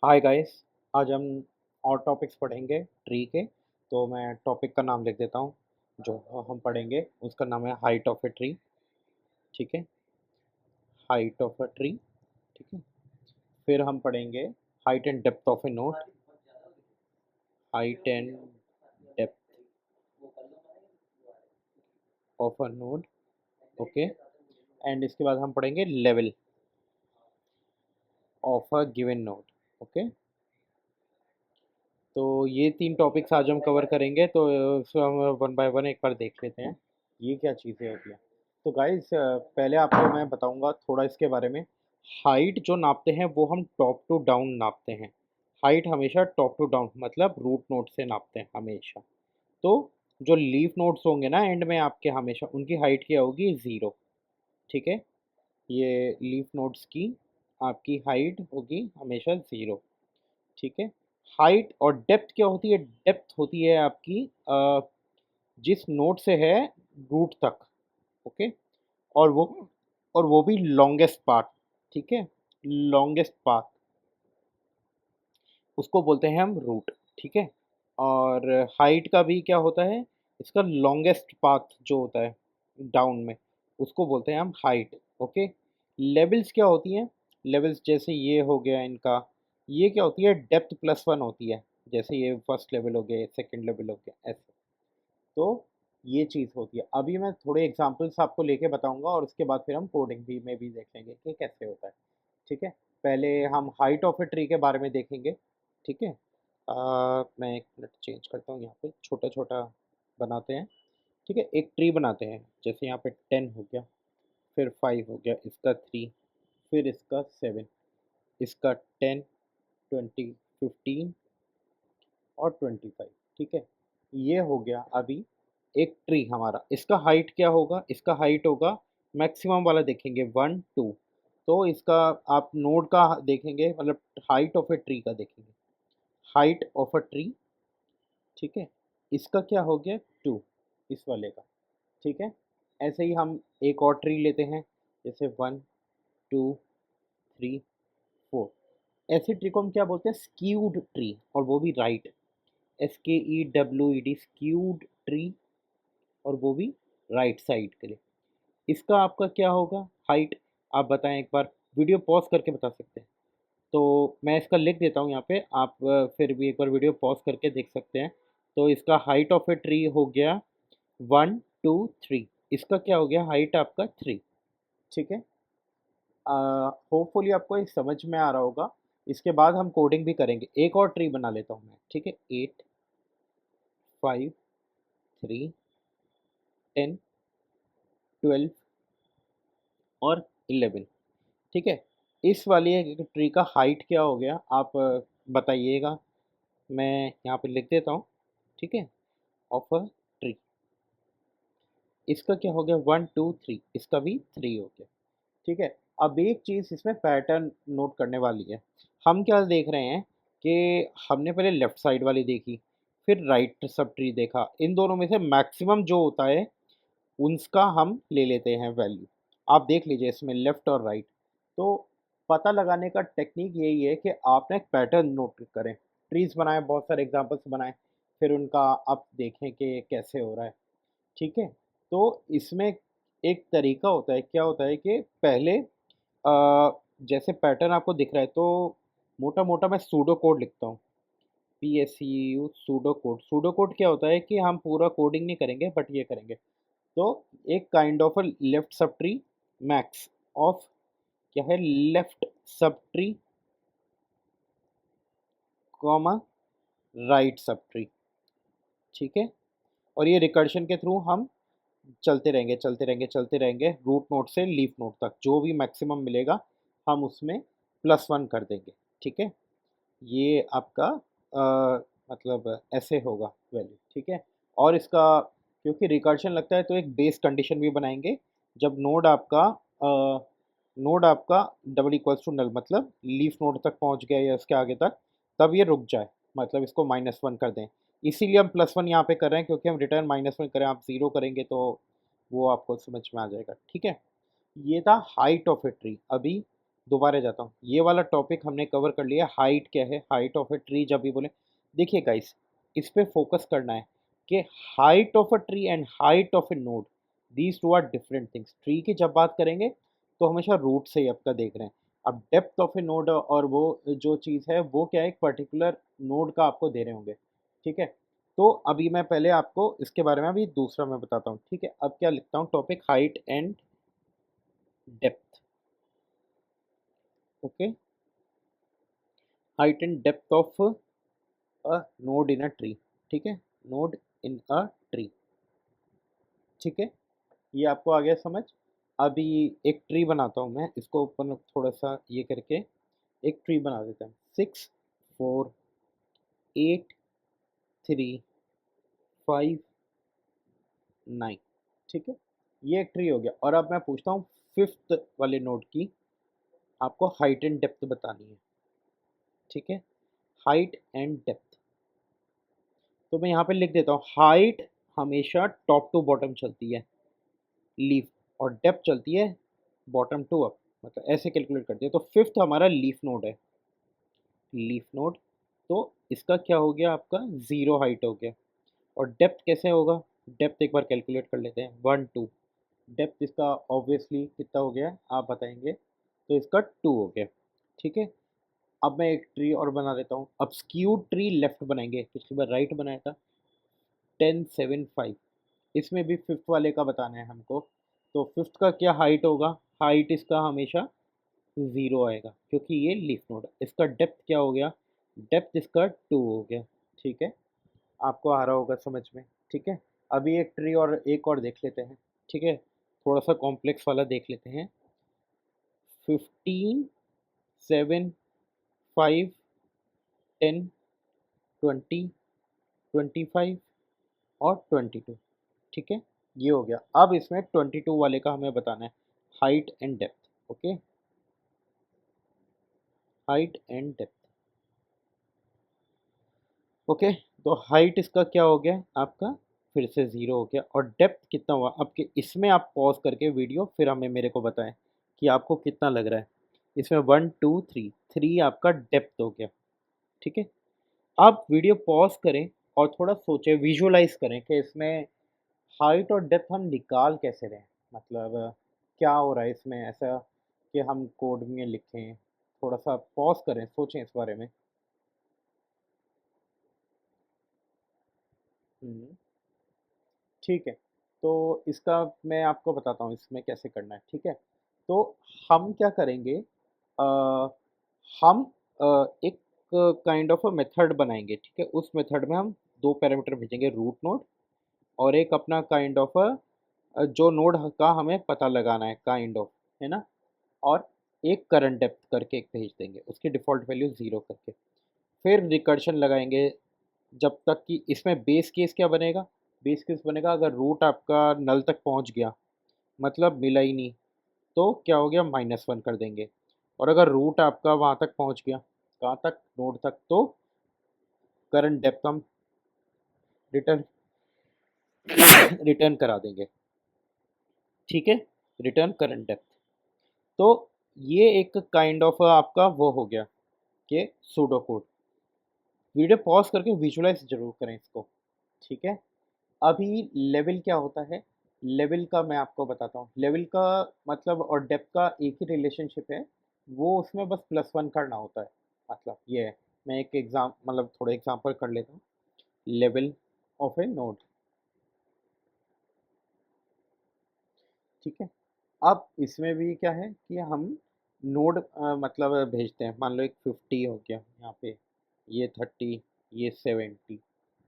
Hi guys. आज हम और टॉपिक्स पढ़ेंगे ट्री के। तो मैं टॉपिक का नाम लिख देता हूँ। जो हम पढ़ेंगे उसका नाम है हाइट ऑफ ए ट्री। ठीक है, हाइट ऑफ अ ट्री। ठीक है, फिर हम पढ़ेंगे height and depth of A node. Height and depth of a node. Okay, and इसके बाद हम पढ़ेंगे level of a given node. Okay, तो ये तीन टॉपिक्स आज हम कवर करेंगे, तो इसको हम वन बाय वन एक बार देख लेते हैं ये क्या चीज़ें होती हैं। तो गाइस, पहले आपको मैं बताऊंगा थोड़ा इसके बारे में। हाइट जो नापते हैं वो हम टॉप टू डाउन नापते हैं। हाइट हमेशा टॉप टू डाउन मतलब रूट नोड से नापते हैं हमेशा। तो जो लीफ नोड्स होंगे ना एंड में आपके, हमेशा उनकी हाइट क्या होगी, ज़ीरो। ठीक है, ये लीफ नोड्स की आपकी हाइट होगी हमेशा ज़ीरो। ठीक है, हाइट और डेप्थ क्या होती है, डेप्थ होती है आपकी जिस नोड से है रूट तक। ओके, और वो भी लॉन्गेस्ट पाथ। ठीक है, लॉन्गेस्ट पाथ उसको बोलते हैं हम रूट। ठीक है, और हाइट का भी क्या होता है, इसका लॉन्गेस्ट पाथ जो होता है डाउन में, उसको बोलते हैं हम हाइट। ओके, लेवल्स क्या होती हैं, लेवल्स जैसे ये हो गया इनका, ये क्या होती है, डेप्थ प्लस वन होती है। जैसे ये फर्स्ट लेवल हो गया, सेकंड लेवल हो गया, ऐसे। तो ये चीज़ होती है। अभी मैं थोड़े एग्जांपल्स आपको लेके बताऊंगा और उसके बाद फिर हम कोडिंग भी में भी देख लेंगे कि कैसे होता है। ठीक है, पहले हम हाइट ऑफ ए ट्री के बारे में देखेंगे। ठीक है, मैं एक मिनट चेंज करता हूँ, यहाँ पे छोटा छोटा बनाते हैं। ठीक है, एक ट्री बनाते हैं, जैसे यहाँ पे 10 हो गया, फिर 5 हो गया, इसका 3, फिर इसका 7, इसका 10, 20, 15 और 25। ठीक है, ये हो गया अभी एक ट्री हमारा। इसका हाइट क्या होगा, इसका हाइट होगा, मैक्सिमम वाला देखेंगे 1 2। तो इसका आप नोड का देखेंगे, मतलब हाइट ऑफ ए ट्री का देखेंगे, हाइट ऑफ अ ट्री। ठीक है, इसका क्या हो गया 2, इस वाले का। ठीक है, ऐसे ही हम एक और ट्री लेते हैं, जैसे 1 2 3 4। ऐसे ट्री को हम क्या बोलते हैं, स्क्यूड ट्री, और वो भी राइट, SKEWED, स्क्यूड ट्री, और वो भी राइट साइड के लिए। इसका आपका क्या होगा हाइट, आप बताएं एक बार, वीडियो पॉज करके बता सकते हैं। तो मैं इसका लिख देता हूँ यहाँ पे, आप फिर भी एक बार वीडियो पॉज करके देख सकते हैं। तो इसका हाइट ऑफ ए ट्री हो गया 1 2 3। इसका क्या हो गया हाइट आपका 3। ठीक है, होपफुली आपको ये समझ में आ रहा होगा। इसके बाद हम कोडिंग भी करेंगे। एक और ट्री बना लेता हूँ मैं। ठीक है, 8 5 3 10 12 और 11। ठीक है, इस वाली ट्री का हाइट क्या हो गया आप बताइएगा। मैं यहाँ पे लिख देता हूँ। ठीक है, ऑफ अ ट्री, इसका क्या हो गया 1 2 3, इसका भी 3 हो गया। ठीक है, अब एक चीज़ इसमें पैटर्न नोट करने वाली है। हम क्या देख रहे हैं कि हमने पहले लेफ्ट साइड वाली देखी, फिर राइट सब ट्री देखा, इन दोनों में से मैक्सिमम जो होता है उसका हम ले लेते हैं वैल्यू। आप देख लीजिए इसमें लेफ्ट और राइट। तो पता लगाने का टेक्निक यही है कि आपने एक पैटर्न नोट करें। ट्रीज बनाएं, बहुत सारे एग्जांपल्स बनाएं, फिर उनका आप देखें कि कैसे हो रहा है। ठीक है, तो इसमें एक तरीका होता है, क्या होता है कि पहले जैसे पैटर्न आपको दिख रहा है, तो मोटा मोटा मैं सूडो कोड लिखता हूँ। PSU pseudo code. Pseudo code क्या होता है कि हम पूरा कोडिंग नहीं करेंगे बट ये करेंगे। तो एक kind of a left sub tree max of, क्या है, left sub tree comma right sub tree. ठीक है, और ये रिकर्शन के थ्रू हम चलते रहेंगे चलते रहेंगे चलते रहेंगे, रूट नोड से लीफ नोड तक जो भी मैक्सिमम मिलेगा हम उसमें +1 कर देंगे। ठीक है, ये आपका मतलब ऐसे होगा वैल्यू। ठीक है, और इसका क्योंकि रिकर्शन लगता है तो एक बेस कंडीशन भी बनाएंगे। जब नोड आपका डबल इक्वल्स टू नल, मतलब लीफ नोड तक पहुंच गया या उसके आगे तक, तब ये रुक जाए, मतलब इसको -1 कर दें। इसीलिए हम +1 यहाँ पे कर रहे हैं, क्योंकि हम रिटर्न -1 करें, आप ज़ीरो करेंगे तो वो आपको समझ में आ जाएगा। ठीक है, ये था हाइट ऑफ ए ट्री। अभी दोबारा जाता हूँ, ये वाला टॉपिक हमने कवर कर लिया। हाइट क्या है, हाइट ऑफ ए ट्री जब भी बोले, देखिए गाइस, इस पे फोकस करना है कि height of a tree and height of A node, these two are different things. Tree की जब बात करेंगे तो हमेशा रूट से ही आपका देख रहे हैं। अब डेप्थ ऑफ ए नोड और वो जो चीज़ है वो क्या है, एक पर्टिकुलर नोड का आपको दे रहे होंगे, ठीक है। तो अभी मैं पहले आपको इसके बारे में अभी दूसरा मैं बताता हूँ, ठीक है। अब क्या लिखता हूँ, topic height and depth, okay. Height and depth of a node in a tree, ठीक है, नोड इन अ ट्री, ठीक है। ये आपको आ गया समझ। अभी एक ट्री बनाता हूँ मैं, इसको ऊपर थोड़ा सा ये करके एक ट्री बना देता हूँ। 6 4 8 3 5 9, ठीक है। ये एक ट्री हो गया। और अब मैं पूछता हूँ फिफ्थ वाले नोड की आपको हाइट एंड डेप्थ बतानी है, ठीक है। हाइट एंड डेप्थ, तो मैं यहाँ पे लिख देता हूँ, हाइट हमेशा टॉप टू बॉटम चलती है लीफ, और डेप्थ चलती है बॉटम टू अप, मतलब ऐसे कैलकुलेट करते हैं। तो फिफ्थ हमारा लीफ नोड है, लीफ नोड। तो इसका क्या हो गया, आपका ज़ीरो हाइट हो गया। और डेप्थ कैसे होगा, डेप्थ एक बार कैलकुलेट कर लेते हैं, 1 2। डेप्थ इसका ऑब्वियसली कितना हो गया आप बताएंगे, तो इसका 2 हो गया, ठीक है। अब मैं एक ट्री और बना देता हूँ। अब स्क्यूड ट्री लेफ्ट बनाएंगे, पिछली बार राइट बनाया था। 10 7 5, इसमें भी फिफ्थ वाले का बताना है हमको। तो फिफ्थ का क्या हाइट होगा, हाइट इसका हमेशा ज़ीरो आएगा क्योंकि ये लीफ नोड है। इसका डेप्थ क्या हो गया, डेप्थ इसका 2 हो गया, ठीक है। आपको आ रहा होगा समझ में, ठीक है। अभी एक ट्री और एक और देख लेते हैं, ठीक है। थोड़ा सा कॉम्प्लेक्स वाला देख लेते हैं। 15 7 5 10 20 25 और 22, ठीक है। ये हो गया। अब इसमें 22 वाले का हमें बताना है height and depth, okay. Height and depth, okay. तो हाइट इसका क्या हो गया आपका, फिर से ज़ीरो हो गया। और डेप्थ कितना हुआ आपके, इसमें आप पॉज करके वीडियो फिर हमें मेरे को बताएं कि आपको कितना लग रहा है। इसमें 1 2 3, 3 आपका डेप्थ हो गया, ठीक है। आप वीडियो पॉज करें और थोड़ा सोचें, विजुअलाइज करें कि इसमें हाइट और डेप्थ हम निकाल कैसे रहे हैं, मतलब क्या हो रहा है इसमें ऐसा कि हम कोड में लिखें। थोड़ा सा पॉज करें, सोचें इस बारे में। हम्म, ठीक है। तो इसका मैं आपको बताता हूँ इसमें कैसे करना है, ठीक है। तो हम क्या करेंगे, अ, हम एक काइंड ऑफ अ मेथड बनाएंगे, ठीक है। उस मेथड में हम दो पैरामीटर भेजेंगे, रूट नोड और एक अपना काइंड ऑफ जो नोड का हमें पता लगाना है, काइंड ऑफ, है ना। और एक करंट डेप्थ करके एक भेज देंगे, उसकी डिफ़ॉल्ट वैल्यू ज़ीरो करके। फिर रिकर्शन लगाएंगे जब तक कि इसमें बेस केस क्या बनेगा, बेस केस बनेगा अगर रूट आपका नल तक पहुंच गया, मतलब मिला ही नहीं, तो क्या हो गया, -1 कर देंगे। और अगर रूट आपका वहां तक पहुंच गया, कहाँ तक, नोड तक, तो करंट डेप्थ हम रिटर्न रिटर्न करा देंगे, ठीक है। Return current depth. तो ये एक काइंड ऑफ आपका वो हो गया कि सूडो कोड। वीडियो पॉज करके विजुलाइज जरूर करें इसको, ठीक है। अभी लेवल क्या होता है, लेवल का मैं आपको बताता हूँ। लेवल का मतलब और डेप्थ का एक ही रिलेशनशिप है, वो उसमें बस +1 करना होता है, मतलब ये है। मैं एक एग्जाम मतलब थोड़े एग्जांपल कर लेता हूँ। लेवल ऑफ ए नोड, ठीक है। अब इसमें भी क्या है कि हम नोड मतलब भेजते हैं। मान लो एक 50 हो गया यहाँ पे, ये 30, ये 70,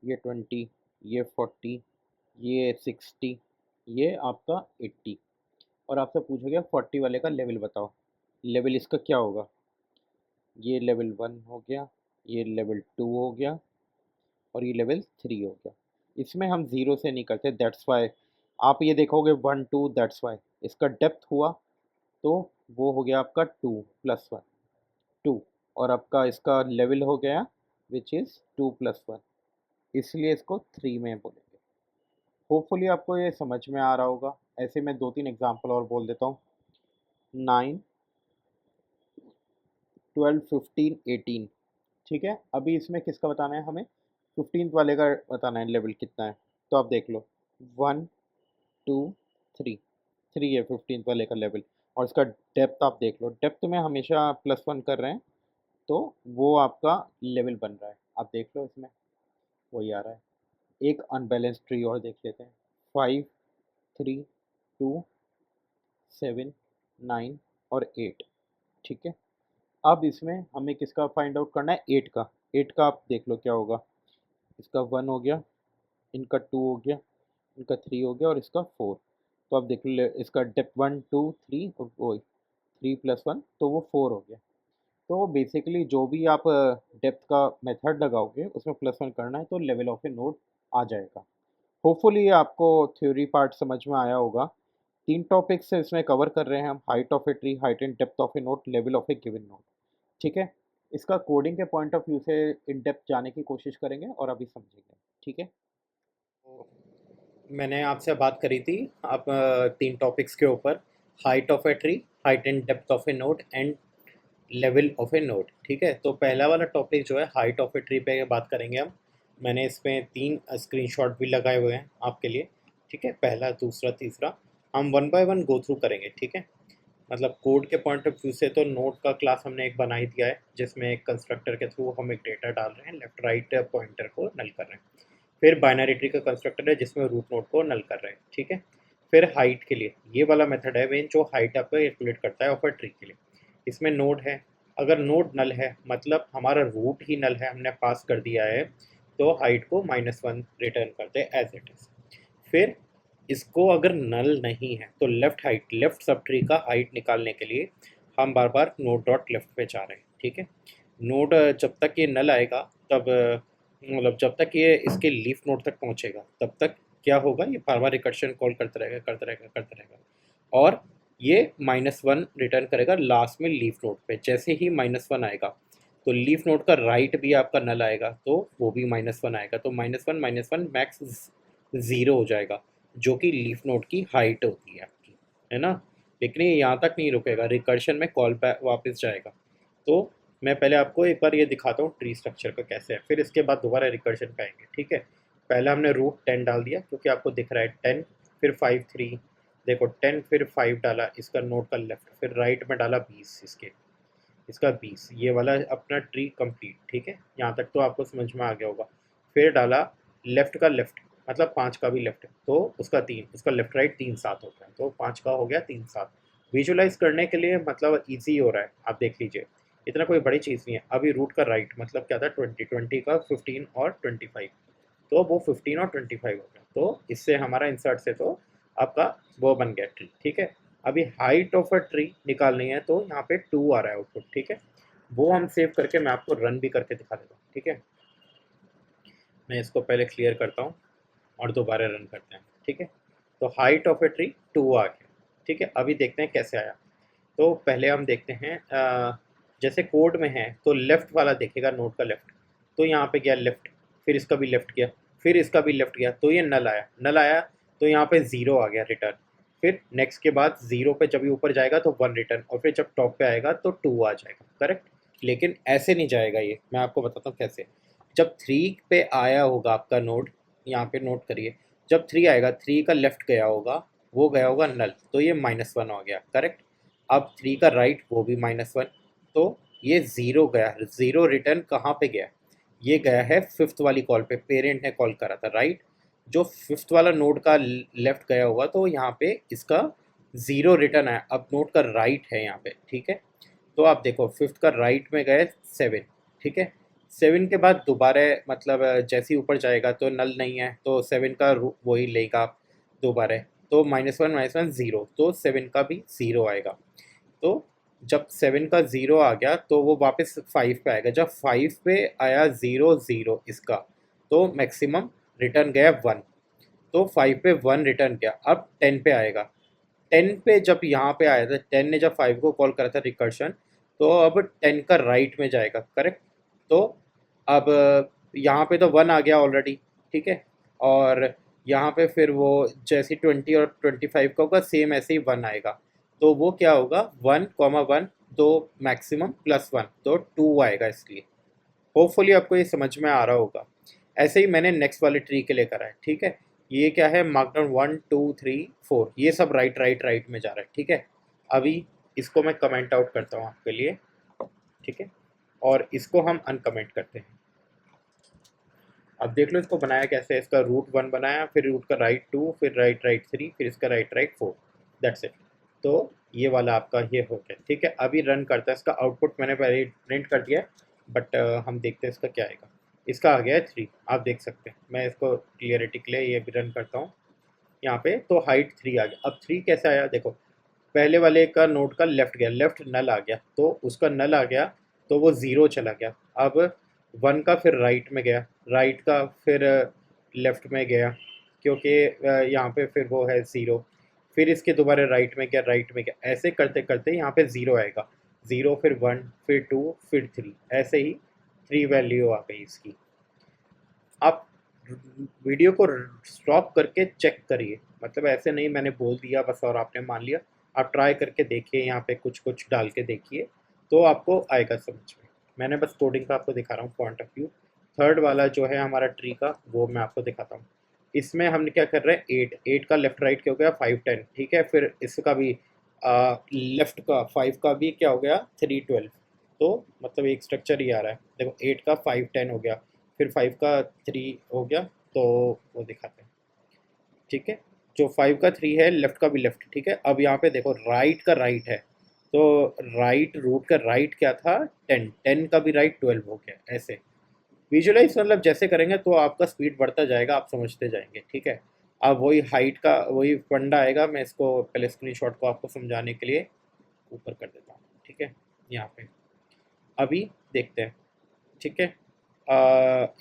ये 20, ये 40, ये 60, ये आपका 80। और आपसे पूछा गया 40 वाले का लेवल बताओ, लेवल इसका क्या होगा। ये लेवल 1 हो गया, ये लेवल 2 हो गया, और ये लेवल 3 हो गया। इसमें हम ज़ीरो से नहीं करते, दैट्स वाई आप ये देखोगे 1 2, दैट्स वाई इसका डेप्थ हुआ, तो वो हो गया आपका 2 + 1, 2। और आपका इसका लेवल हो गया विच इज़ 2 + 1, इसलिए इसको 3 में बोलेंगे। होपफुली आपको ये समझ में आ रहा होगा। ऐसे मैं 2 3 एग्जांपल और बोल देता हूँ। 9 12, 15, 18। ठीक है, अभी इसमें किसका बताना है हमें? 15th वाले का बताना है लेवल कितना है। तो आप देख लो, 1, 2, 3, 3 है 15th वाले का लेवल। और इसका डेप्थ आप देख लो, डेप्थ में हमेशा +1 कर रहे हैं, तो वो आपका लेवल बन रहा है। आप देख लो इसमें वही आ रहा है। एक अनबैलेंस ट्री और देख लेते हैं। 5, 3, 2, 7, 9 और 8। ठीक है, अब इसमें हमें किसका फाइंड आउट करना है? 8 का। 8 का आप देख लो क्या होगा। इसका 1 हो गया, इनका 2 हो गया, इनका 3 हो गया और इसका 4। तो आप देख लो इसका डेप्थ 1, 2, 3 और वो 3 + 1 तो वो 4 हो गया। तो बेसिकली जो भी आप डेप्थ का मेथड लगाओगे उसमें +1 करना है तो लेवल ऑफ ए नोड आ जाएगा। होपफुली आपको थ्योरी पार्ट समझ में आया होगा। 3 टॉपिक्स इसमें कवर कर रहे हैं हम, height of a tree, height and depth of A node, level of A given node. ठीक है, इसका कोडिंग के पॉइंट ऑफ व्यू से इन डेप्थ जाने की कोशिश करेंगे और अभी समझेंगे। ठीक है, तो मैंने आपसे बात करी थी अब 3 टॉपिक्स के ऊपर, height of a tree, height and depth of A node and level of A node. ठीक है, तो पहला वाला टॉपिक जो है हाइट ऑफ ए ट्री पे बात करेंगे हम। मैंने इसमें 3 स्क्रीनशॉट भी लगाए हुए हैं आपके लिए। ठीक है, पहला, दूसरा, तीसरा, हम one by one go through करेंगे। ठीक है, मतलब कोड के पॉइंट ऑफ व्यू से तो नोड का क्लास हमने एक बना ही दिया है, जिसमें एक कंस्ट्रक्टर के थ्रू हम एक डेटा डाल रहे हैं, लेफ्ट राइट पॉइंटर को नल कर रहे हैं। फिर बाइनरी ट्री का कंस्ट्रक्टर है जिसमें रूट नोड को नल कर रहे हैं। ठीक है, फिर हाइट के लिए ये वाला मेथड है मेन जो हाइट आपका कैलकुलेट करता है ऑफ अ ट्री के लिए। इसमें नोड है, अगर नोड नल है मतलब हमारा रूट ही नल है, हमने पास कर दिया है, तो हाइट को -1 रिटर्न करते हैं एज इट इज। फिर इसको अगर नल नहीं है तो left height, left sub tree का हाइट निकालने के लिए हम बार बार नोड डॉट लेफ्ट पे जा रहे हैं। ठीक है, नोड जब तक ये नल आएगा तब मतलब जब तक ये इसके लीफ नोड तक पहुंचेगा तब तक क्या होगा, ये बार बार रिकर्शन कॉल करता रहेगा करता रहेगा करता रहेगा, और ये -1 रिटर्न करेगा लास्ट में लीफ नोड पे। जैसे ही -1 आएगा तो लीफ नोड का राइट भी आपका नल आएगा तो वो भी -1 आएगा, तो -1 मैक्स 0 हो जाएगा, जो कि लीफ नोड की हाइट होती है आपकी, है ना। लेकिन ये यहाँ तक नहीं रुकेगा, रिकर्शन में कॉल बैक वापस जाएगा। तो मैं पहले आपको एक बार ये दिखाता हूँ ट्री स्ट्रक्चर का कैसे है, फिर इसके बाद दोबारा रिकर्शन पे आएंगे। ठीक है, पहले हमने रूट 10 डाल दिया क्योंकि आपको दिख रहा है 10, फिर 5, 3, देखो 10 फिर 5 डाला इसका नोड का लेफ्ट, फिर राइट में डाला 20 इसके, इसका 20, ये वाला अपना ट्री कंप्लीट। ठीक है, यहाँ तक तो आपको समझ में आ गया होगा। फिर डाला लेफ्ट का लेफ्ट, मतलब 5 का भी लेफ्ट, तो उसका 3, उसका लेफ्ट राइट 3 साथ होता है, तो 5 का हो गया 3 साथ। विजुलाइज करने के लिए मतलब ईजी हो रहा है, आप देख लीजिए, इतना कोई बड़ी चीज़ नहीं है। अभी रूट का राइट मतलब क्या था, 20, 20 का 15 और 25, तो वो 15 और 25 हो गया, तो इससे हमारा इंसर्ट से तो आपका वो बन गया ट्री। ठीक है, अभी हाइट ऑफ अ ट्री निकालनी है तो यहाँ पे 2 आ रहा है आउटपुट। ठीक है, वो हम सेव करके मैं आपको रन भी करके दिखा देता हूँ। ठीक है, मैं इसको पहले क्लियर करता हूँ और दोबारा रन करते हैं। ठीक है, तो हाइट ऑफ ए ट्री 2 आ गया। ठीक है, अभी देखते हैं कैसे आया। तो पहले हम देखते हैं जैसे कोड में है तो लेफ्ट वाला देखेगा नोड का लेफ्ट, तो यहाँ पे गया लेफ्ट, फिर इसका भी लेफ्ट गया, फिर इसका भी लेफ्ट गया, तो ये नल आया, नल आया तो यहाँ पे 0 आ गया रिटर्न। फिर नेक्स्ट के बाद 0 पे जब ये ऊपर जाएगा तो 1 रिटर्न, और फिर जब टॉप पे आएगा तो 2 आ जाएगा। करेक्ट, लेकिन ऐसे नहीं जाएगा, ये मैं आपको बताता हूँ कैसे। जब 3 पे आया होगा आपका नोड, यहाँ पे नोट करिए, जब 3 आएगा 3 का लेफ्ट गया होगा, वो गया होगा नल, तो ये -1 हो गया। करेक्ट, अब 3 का राइट वो भी -1, तो ये 0 गया, 0 रिटर्न कहाँ पे गया, ये गया है फिफ्थ वाली कॉल पे, पेरेंट ने कॉल करा था राइट, जो फिफ्थ वाला नोड का लेफ्ट गया होगा तो यहाँ पे इसका 0 रिटर्न आया। अब नोड का राइट है यहाँ पे। ठीक है, तो आप देखो फिफ्थ का राइट में गए 7। ठीक है, 7 के बाद दोबारा मतलब जैसे ही ऊपर जाएगा तो नल नहीं है, तो 7 का वही लेगा आप दोबारा, तो -1 0, तो 7 का भी 0 आएगा। तो जब 7 का 0 आ गया तो वो वापस 5 पे आएगा, जब 5 पे आया 0 0 इसका, तो मैक्सिमम रिटर्न गया 1, तो 5 पे 1 रिटर्न गया। अब 10 पे आएगा, 10 पे जब यहाँ पे आया था, 10 ने जब 5 को कॉल करा था रिकर्शन, तो अब 10 का राइट में जाएगा। करेक्ट, तो अब यहाँ पे तो 1 आ गया ऑलरेडी। ठीक है, और यहाँ पे फिर वो जैसे 20 और 25 का होगा सेम ऐसे ही 1 आएगा, तो वो क्या होगा 1, 1 तो मैक्सिमम +1 तो 2 आएगा इसलिए। होपफुली आपको ये समझ में आ रहा होगा। ऐसे ही मैंने नेक्स्ट वाले ट्री के लिए करा है, ठीक है। ये क्या है, मार्क डाउन 1 2 3 4, ये सब राइट राइट राइट में जा रहा है, ठीक है। अभी इसको मैं कमेंट आउट करता हूँ आपके लिए, ठीक है, और इसको हम अनकमेंट करते हैं। अब देख लो इसको बनाया कैसे है। इसका रूट 1 बनाया, फिर रूट का राइट 2, फिर राइट राइट 3, फिर इसका राइट राइट 4, दैट्स इट। तो ये वाला आपका ये हो गया, ठीक है। अभी रन करता है, इसका आउटपुट मैंने पहले ही प्रिंट कर दिया है, बट हम देखते हैं इसका क्या आएगा। इसका आ गया है 3, आप देख सकते हैं। मैं इसको क्लियरिटी के लिए ये भी रन करता हूँ यहाँ पे, तो हाइट 3 आ गया। अब 3 कैसे आया देखो, पहले वाले का नोड का लेफ्ट गया, लेफ्ट नल आ गया, तो उसका नल आ गया, तो वो 0 चला गया। अब 1 का फिर राइट में गया, राइट का फिर लेफ्ट में गया, क्योंकि यहाँ पे फिर वो है 0, फिर इसके दोबारा राइट में गया, राइट में गया, ऐसे करते करते यहाँ पे 0 आएगा। 0 फिर 1 फिर 2 फिर 3, ऐसे ही 3 वैल्यू आ गई इसकी। आप वीडियो को स्टॉप करके चेक करिए, मतलब ऐसे नहीं मैंने बोल दिया बस और आपने मान लिया। आप ट्राई करके देखिए, यहाँ पे कुछ कुछ डाल के देखिए, तो आपको आएगा समझ में। मैंने बस कोडिंग का आपको दिखा रहा हूँ पॉइंट ऑफ व्यू। थर्ड वाला जो है हमारा ट्री का, वो मैं आपको दिखाता हूँ। इसमें हम क्या कर रहे हैं, 8 8 का लेफ्ट राइट क्या हो गया, 5 10, ठीक है। फिर इसका भी लेफ्ट का 5 का भी क्या हो गया, 3 12। तो मतलब एक स्ट्रक्चर ही आ रहा है, देखो 8 का 5 10 हो गया, फिर 5 का 3 हो गया, तो वो दिखाते हैं, ठीक है। जो 5 का 3 है, लेफ्ट का भी लेफ्ट, ठीक है। अब यहाँ पे देखो राइट का राइट है, तो राइट रूट का राइट क्या था, 10 10 का भी राइट 12 हो गया। ऐसे विजुअलाइज मतलब जैसे करेंगे तो आपका स्पीड बढ़ता जाएगा, आप समझते जाएंगे, ठीक है। अब वही हाइट का वही फंडा आएगा। मैं इसको पहले स्क्रीनशॉट को आपको समझाने के लिए ऊपर कर देता हूँ, ठीक है। यहाँ पे अभी देखते हैं, ठीक है।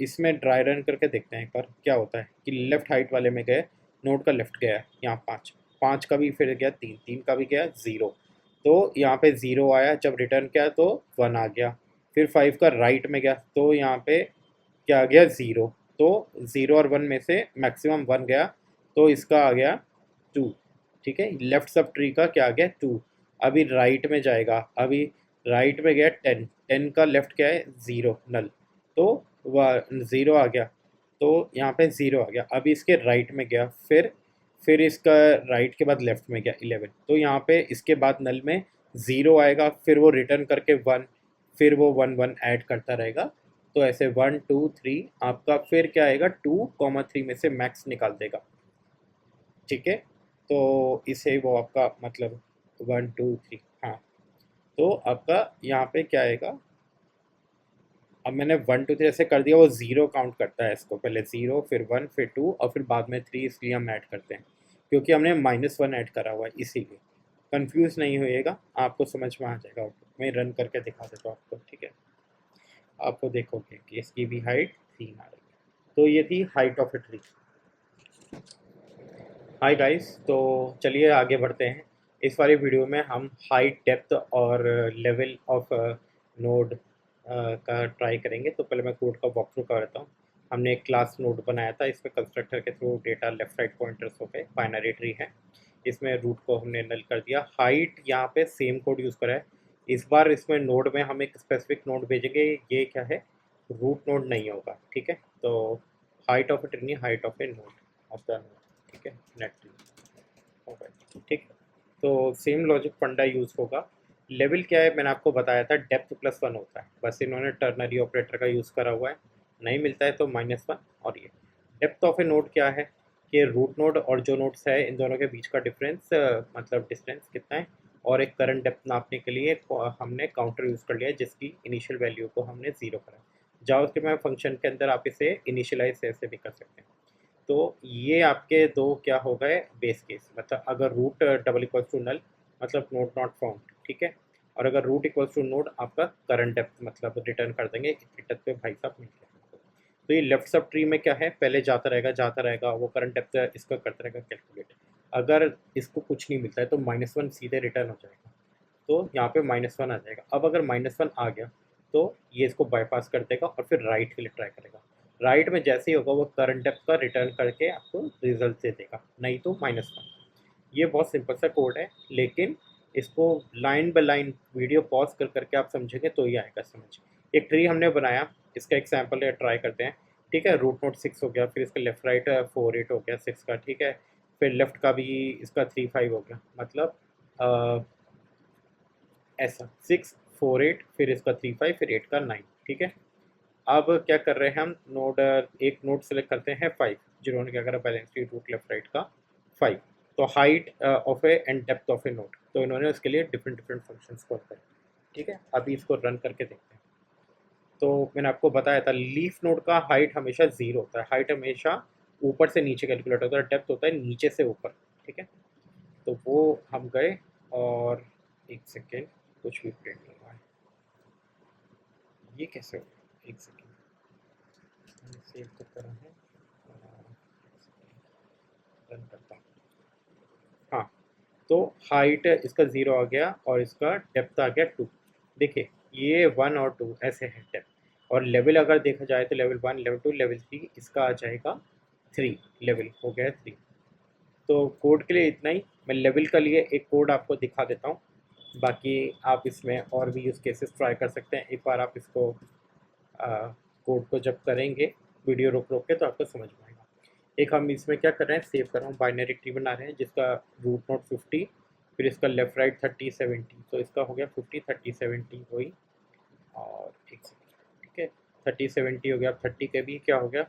इसमें ड्राई रन करके देखते हैं एक बार क्या होता है कि लेफ्ट हाइट वाले में गए, नोड का लेफ्ट गया है यहाँ 5, 5 का भी फिर गया 3, 3 का भी गया 0, तो यहाँ पे 0 आया। जब रिटर्न किया तो 1 आ गया। फिर 5 का राइट में गया, तो यहाँ पे क्या आ गया, 0। तो 0 और 1 में से मैक्सिमम 1 गया, तो इसका आ गया 2, ठीक है। लेफ्ट सब ट्री का क्या आ गया, 2। अभी राइट में जाएगा, अभी राइट में गया 10, 10 का लेफ्ट क्या है, 0 नल, तो वह 0 आ गया, तो यहाँ पे 0 आ गया। अभी इसके राइट में गया, फिर इसका राइट के बाद लेफ्ट में गया 11, तो यहाँ पे इसके बाद नल में 0 आएगा, फिर वो रिटर्न करके 1, फिर वो 1 1 ऐड करता रहेगा। तो ऐसे 1 2 3 आपका फिर क्या आएगा, 2 3 में से मैक्स निकाल देगा, ठीक है। तो इसे वो आपका मतलब 1 2 3, हाँ। तो आपका यहाँ पे क्या आएगा, अब मैंने 1 2 3 ऐसे कर दिया, वो 0 काउंट करता है इसको, पहले 0 फिर 1 फिर 2 और फिर बाद में 3, इसलिए हम ऐड करते हैं, क्योंकि हमने -1 ऐड करा हुआ है, इसीलिए कंफ्यूज नहीं होइएगा, आपको समझ में आ जाएगा। मैं रन करके दिखा देता हूँ आपको, ठीक है। आपको देखोगे कि इसकी भी हाइट 3 आ रही है। तो ये थी height of a tree. Hi guys, तो चलिए आगे बढ़ते हैं। इस वाली वीडियो में हम हाइट डेप्थ और लेवल ऑफ नोड का ट्राई करेंगे। तो पहले मैं कोड का वॉक थ्रू कर देता हूँ। हमने एक क्लास नोड बनाया था, इसमें कंस्ट्रक्टर के through data left right pointers हो गए, बाइनरी ट्री है। इसमें रूट को हमने नल कर दिया। हाइट यहाँ पे सेम कोड यूज़ करा है। इस बार इसमें नोड में हम एक स्पेसिफिक नोड भेजेंगे, ये क्या है, रूट नोड नहीं होगा, ठीक है। तो हाइट ऑफ ए ट्री नहीं, height of A node of the node, ठीक है, नेट ट्री, ओके, ठीक है। तो सेम लॉजिक फंडा यूज़ होगा। लेवल क्या है, मैंने आपको बताया था, डेप्थ +1 होता है, बस इन्होंने टर्नरी ऑपरेटर का यूज़ करा हुआ है। नहीं मिलता है तो -1। और ये डेप्थ ऑफ ए नोड क्या है, कि रूट नोड और जो नोड्स है इन दोनों के बीच का डिफरेंस, मतलब डिस्टेंस कितना है। और एक करंट डेप्थ नापने के लिए हमने काउंटर यूज़ कर लिया है, जिसकी इनिशियल वैल्यू को हमने 0 करा। जावास्क्रिप्ट में फंक्शन के अंदर आप इसे इनिशियलाइज ऐसे भी कर सकते हैं। तो ये आपके दो क्या हो गए बेस केस, मतलब अगर root double equals to null, मतलब नोड नॉट फाउंड, ठीक है। और अगर रूट इक्वल्स टू नोड, आपका करंट डेप्थ मतलब रिटर्न कर देंगे इतनी डेप्थ पे भाई साहब मिल गया। तो ये लेफ्ट सब ट्री में क्या है, पहले जाता रहेगा वो करंट डेप्थ इसका करता रहेगा कैलकुलेट। अगर इसको कुछ नहीं मिलता है तो -1 सीधे रिटर्न हो जाएगा, तो यहाँ पे -1 आ जाएगा। अब अगर -1 आ गया तो ये इसको बाईपास कर देगा और फिर राइट के लिए ट्राई करेगा। राइट में जैसे ही होगा वो करंट डेप्थ का रिटर्न करके आपको रिजल्ट दे देगा, नहीं तो -1। ये बहुत सिंपल सा कोड है, लेकिन इसको line by line video pause कर करके आप समझेंगे तो ही आएगा समझ। एक ट्री हमने बनाया, इसका एग्जाम्पल है, ट्राई करते हैं। ठीक है, रूट नोट 6 हो गया, फिर इसका लेफ्ट राइट 4 8 हो गया 6 का। ठीक है, फिर लेफ्ट का भी इसका 3 5 हो गया, मतलब ऐसा 6 4 8, फिर इसका 3 5, फिर 8 का 9। ठीक है, अब क्या कर रहे हैं हम, नोड एक नोड सेलेक्ट करते हैं 5, जिन्होंने क्या करा, balance tree root left right का 5। तो height of A and depth of A node, तो इन्होंने उसके लिए डिफरेंट डिफरेंट फंक्शंस कॉल करे। ठीक है, अभी इसको रन करके देखते हैं। तो मैंने आपको बताया था लीफ नोड का हाइट हमेशा 0 होता है, हाइट हमेशा ऊपर से नीचे कैलकुलेट होता है, डेप्थ होता है नीचे से ऊपर। ठीक है, तो वो हम गए और एक सेकेंड, कुछ भी प्रिंट हो रहा है, ये कैसे हो, एक सेकेंड सेव तो करा है, रन करता हूँ। हाँ, तो हाइट इसका 0 आ गया और इसका डेप्थ आ गया 2। देखिए ये 1 और 2 ऐसे है डेप्थ, और लेवल अगर देखा जाए तो लेवल 1 लेवल 2 लेवल 3, इसका आ जाएगा 3, लेवल हो गया 3। तो कोड के लिए इतना ही। मैं लेवल का लिए एक कोड आपको दिखा देता हूँ, बाकी आप इसमें और भी यूज़ केसेस ट्राई कर सकते हैं। एक बार आप इसको कोड को जब करेंगे वीडियो रोक रोक के तो आपको समझ में आएगा। एक हम इसमें क्या कर रहे हैं, सेव कर रहा हूँ, बाइनरी ट्री बना रहे हैं जिसका रूट नोट 50, फिर इसका लेफ्ट राइट 30 70, तो इसका हो गया 50 30 70 वही। और एक सेकेंड, ठीक है, 30 70 हो गया, 30 के भी क्या हो गया,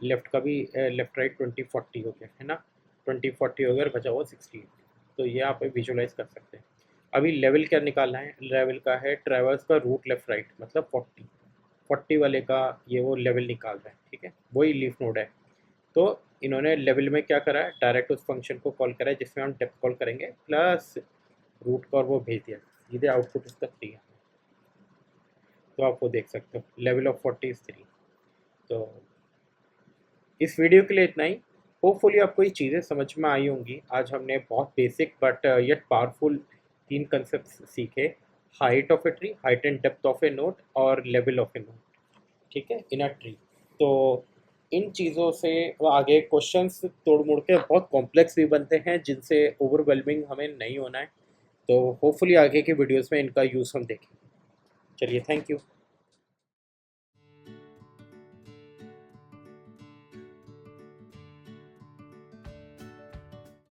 लेफ्ट का भी लेफ्ट राइट 20 40 हो गया है ना, 20 40 हो गया और बचा हुआ 60। तो ये आप विजुलाइज कर सकते हैं। अभी लेवल क्या निकालना है, लेवल का है ट्रैवर्स का रूट लेफ्ट राइट, मतलब 40, 40 वाले का ये वो लेवल निकाल रहा है। ठीक है, वही लीफ नोड है। तो इन्होंने लेवल में क्या करा है, डायरेक्ट उस फंक्शन को कॉल करा है जिसमें हम डेप्थ कॉल करेंगे, प्लस रूट का, और वो भेज दिया, सीधे आउटपुट इसका 3 है। तो आप वो देख सकते हो, लेवल ऑफ 40 इज 3। तो इस वीडियो के लिए इतना ही। होपफुली आपको ये चीज़ें समझ में आई होंगी। आज हमने बहुत basic but yet powerful 3 concept सीखे, height of a tree, height and depth of A node, और लेवल ऑफ ए नोड। ठीक है, इन अ ट्री। तो इन चीज़ों से वो आगे क्वेश्चंस तोड़ मोड़ के बहुत कॉम्प्लेक्स भी बनते हैं, जिनसे ओवरवेलमिंग हमें नहीं होना है। तो होपफुली आगे के वीडियोस में इनका यूज़ हम देखें। चलिए, थैंक यू।